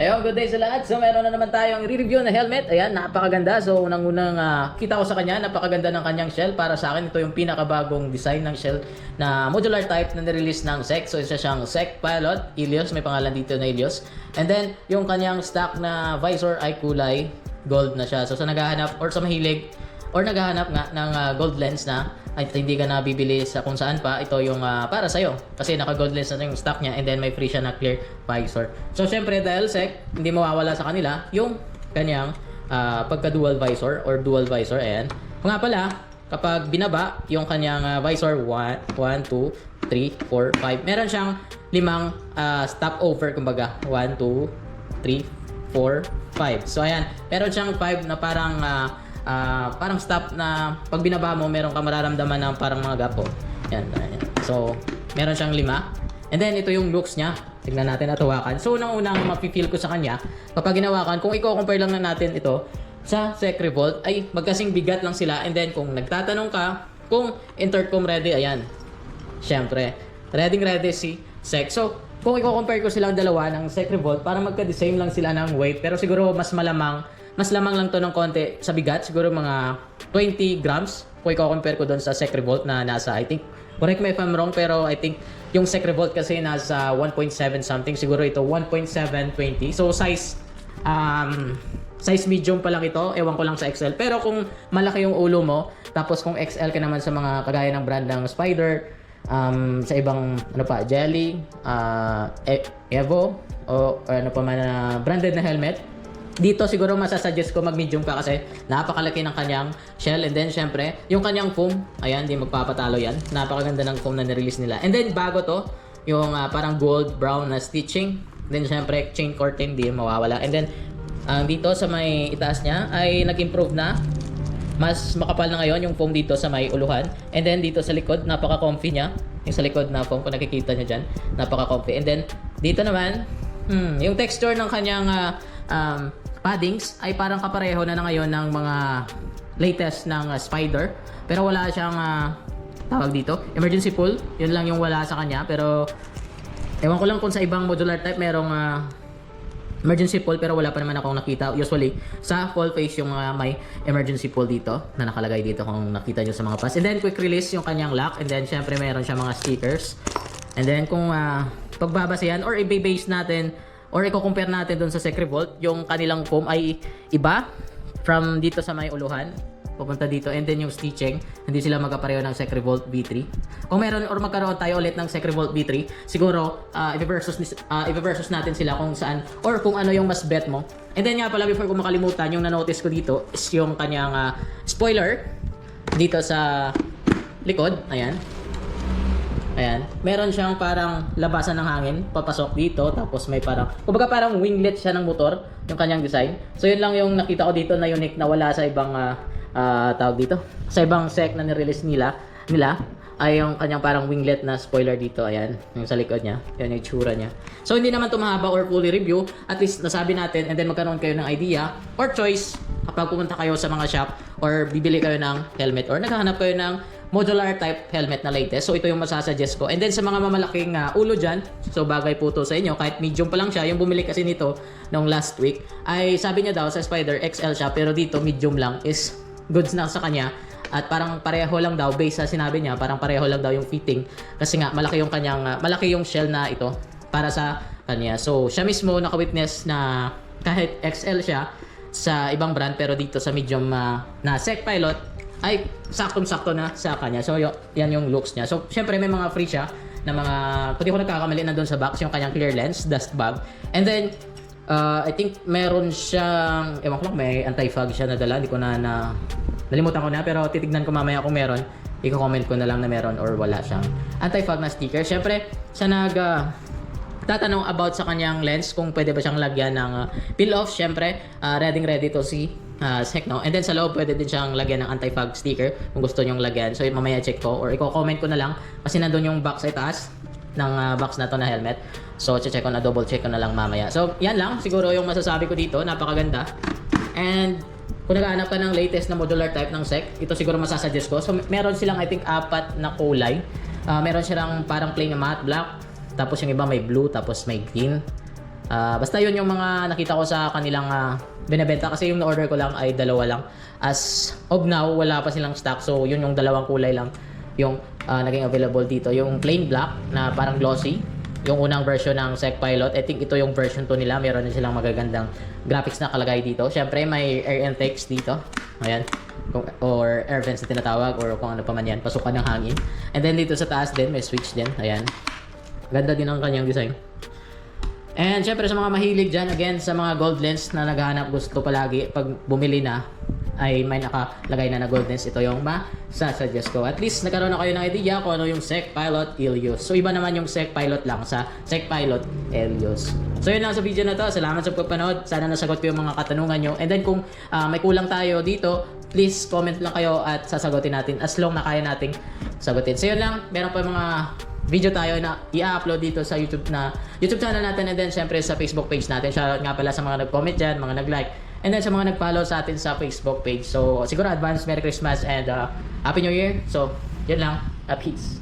Ayun, good day sa lahat. So meron na naman tayong i-review na helmet. Ayan, napakaganda. So unang-unang kita ko sa kanya, napakaganda ng kanyang shell. Para sa akin, ito yung pinakabagong design ng shell na modular type na nirelease ng SEC. So isa siyang SEC Pilot, Ilios. May pangalan dito na Ilios. And then, yung kanyang stock na visor ay kulay gold na siya. So sa naghahanap or sa mahilig or naghahanap nga ng gold lens na ay hindi ka na bibili sa kung saan pa, ito yung para sa'yo kasi naka gold lens na yung stock niya, and then may free siya na clear visor. So syempre dahil SEC, hindi mawawala sa kanila yung kanyang pagka dual visor or dual visor. Ayan, nga pala, kapag binaba yung kanyang visor 1, 2, 3, 4, 5, meron siyang limang stopover, kumbaga 1, 2, 3, 4, 5. So ayan, meron siyang 5 na parang stop na pag binaba mo, meron ka mararamdaman ng parang mga gapo. Yan, yan. So, meron siyang 5. And then, ito yung looks niya. Tingnan natin at hawakan. So, unang-unang mapipil ko sa kanya, kapag hinawakan, kung i-compare lang na natin ito sa SEC Revolt, ay magkasing bigat lang sila. And then, kung nagtatanong ka, kung intercom ready, ayan. Siyempre, ready si SEC. So, kung i-compare ko silang dalawa ng SEC Revolt, parang magka-the same lang sila ng weight. Pero siguro mas lamang lang to ng konti sa bigat, siguro mga 20 grams kung i-compare ko doon sa SEC Revolt na nasa, I think, correct me if I'm wrong, pero I think yung SEC Revolt kasi nasa 1.7 something, siguro ito 1.720. So size medium pa lang ito, ewan ko lang sa XL. Pero kung malaki yung ulo mo, tapos kung XL ka naman sa mga kagaya ng brand ng Spider, sa ibang Jelly, Evo, o ano pa man na branded na helmet, dito siguro masasuggest ko mag-medium ka kasi napakalaki ng kanyang shell. And then syempre, yung kanyang foam, ayan, di magpapatalo yan. Napakaganda ng foam na nirelease nila. And then bago to, yung parang gold brown na stitching. Then syempre, chain curtain, di mawawala. And then, dito sa may itaas niya ay nag-improve na. Mas makapal na ngayon yung foam dito sa may uluhan. And then dito sa likod, napaka-comfy niya. Yung sa likod na foam, kung nakikita niyo dyan, napaka-comfy. And then, dito naman, yung texture ng kanyang paddings ay parang kapareho na ngayon ng mga latest ng Spider, pero wala siyang tawag dito, emergency pull. Yun lang yung wala sa kanya. Pero ewan ko lang kung sa ibang modular type merong emergency pull, pero wala pa naman akong nakita. Usually sa full face yung may emergency pull dito na nakalagay dito kung nakita nyo sa mga pass. And then quick release yung kanyang lock. And then syempre meron siya mga stickers. And then kung pagbabasehan or i-base natin or i-compare natin doon sa SEC Revolt, yung kanilang foam ay iba from dito sa may uluhan pupunta dito. And then yung stitching, hindi sila magkapareho ng SEC Revolt V3. Kung meron or magkaroon tayo ulit ng SEC Revolt V3, siguro i-versus natin sila kung saan or kung ano yung mas bet mo. And then nga pala, before ko makalimutan, yung na-notice ko dito is yung kanyang spoiler dito sa likod. Ayan, meron siyang parang labasan ng hangin papasok dito, tapos may kumbaga parang winglet siya ng motor yung kanyang design. So yun lang yung nakita ko dito na unique na wala sa ibang tawag dito, sa ibang SEC na ni-release nila ay yung kanyang parang winglet na spoiler dito. Ayan, yung sa likod niya, yan yung itsura niya. So hindi naman tumahaba or fully review, at least nasabi natin, and then magkaroon kayo ng idea or choice kapag pumunta kayo sa mga shop or bibili kayo ng helmet or naghahanap kayo ng modular type helmet na latest. So ito yung masasuggest ko. And then sa mga mamalaking ulo dyan, so bagay po to sa inyo, kahit medium pa lang siya. Yung bumili kasi nito nung last week ay sabi niya daw sa Spider XL siya, pero dito medium lang is goods na sa kanya. At parang pareho lang daw, based sa sinabi niya, parang pareho lang daw yung fitting kasi nga malaki yung kanyang malaki yung shell na ito para sa kanya. So siya mismo naka-witness na kahit XL siya sa ibang brand, pero dito sa medium na SEC Pilot ay saktong-sakto na sa kanya. So yan yung looks niya. So syempre may mga free siya na mga, kung di ko nagkakamali, na doon sa box yung kanyang clear lens, dust bag. And then I think meron siyang, ewan ko lang, may anti-fog siya na dala. Hindi ko nalimutan ko na, pero titignan ko mamaya kung meron. I-comment ko na lang na meron or wala siyang anti-fog na sticker. Syempre sa tatanong about sa kanyang lens, kung pwede ba siyang lagyan ng peel off, syempre ready to see SEC, no? And then sa loob pwede din siyang lagyan ng anti-fog sticker kung gusto nyong lagyan. So mamaya check ko or i-comment ko na lang kasi nandun yung box sa itaas ng box na to na helmet. So check ko na, double check ko na lang mamaya. So yan lang siguro yung masasabi ko dito. Napakaganda. And kung naghahanap ka ng latest na modular type ng SEC, ito siguro masasuggest ko. So meron silang I think 4 na kulay. Meron silang parang plain na matte black, tapos yung iba may blue, tapos may green, Basta yun yung mga nakita ko sa kanilang binebenta kasi yung na-order ko lang ay dalawa lang. As of now, wala pa silang stock. So yun yung dalawang kulay lang yung naging available dito. Yung plain black na parang glossy. Yung unang version ng Sec Pilot. I think ito yung version 2 nila. Meron na silang magagandang graphics na kalagay dito. Syempre may air intakes dito. Ayan. Or air vents na tinatawag or kung ano pa man yan. Pasukan ng hangin. And then dito sa taas din may switch din. Ayan. Ganda din ang kanyang design. And syempre sa mga mahilig dyan, again, sa mga gold lens na naghahanap gusto palagi, pag bumili na, ay may nakalagay na gold lens. Ito yung masasuggest ko. At least nagkaroon na kayo ng idea kung ano yung Sec Pilot Helios. So iba naman yung Sec Pilot lang sa Sec Pilot Helios. So yun lang sa video na to. Salamat sa pagpanood. Sana nasagot ko yung mga katanungan nyo. And then kung may kulang tayo dito, please comment lang kayo at sasagutin natin as long na kaya nating sagutin. So yun lang. Meron pa mga video tayo na i-upload dito sa YouTube channel natin, and then syempre sa Facebook page natin. Shoutout nga pala sa mga nag-comment dyan, mga nag-like, and then sa mga nag-follow sa atin sa Facebook page. So siguro advance Merry Christmas and Happy New Year. So yun lang. Peace.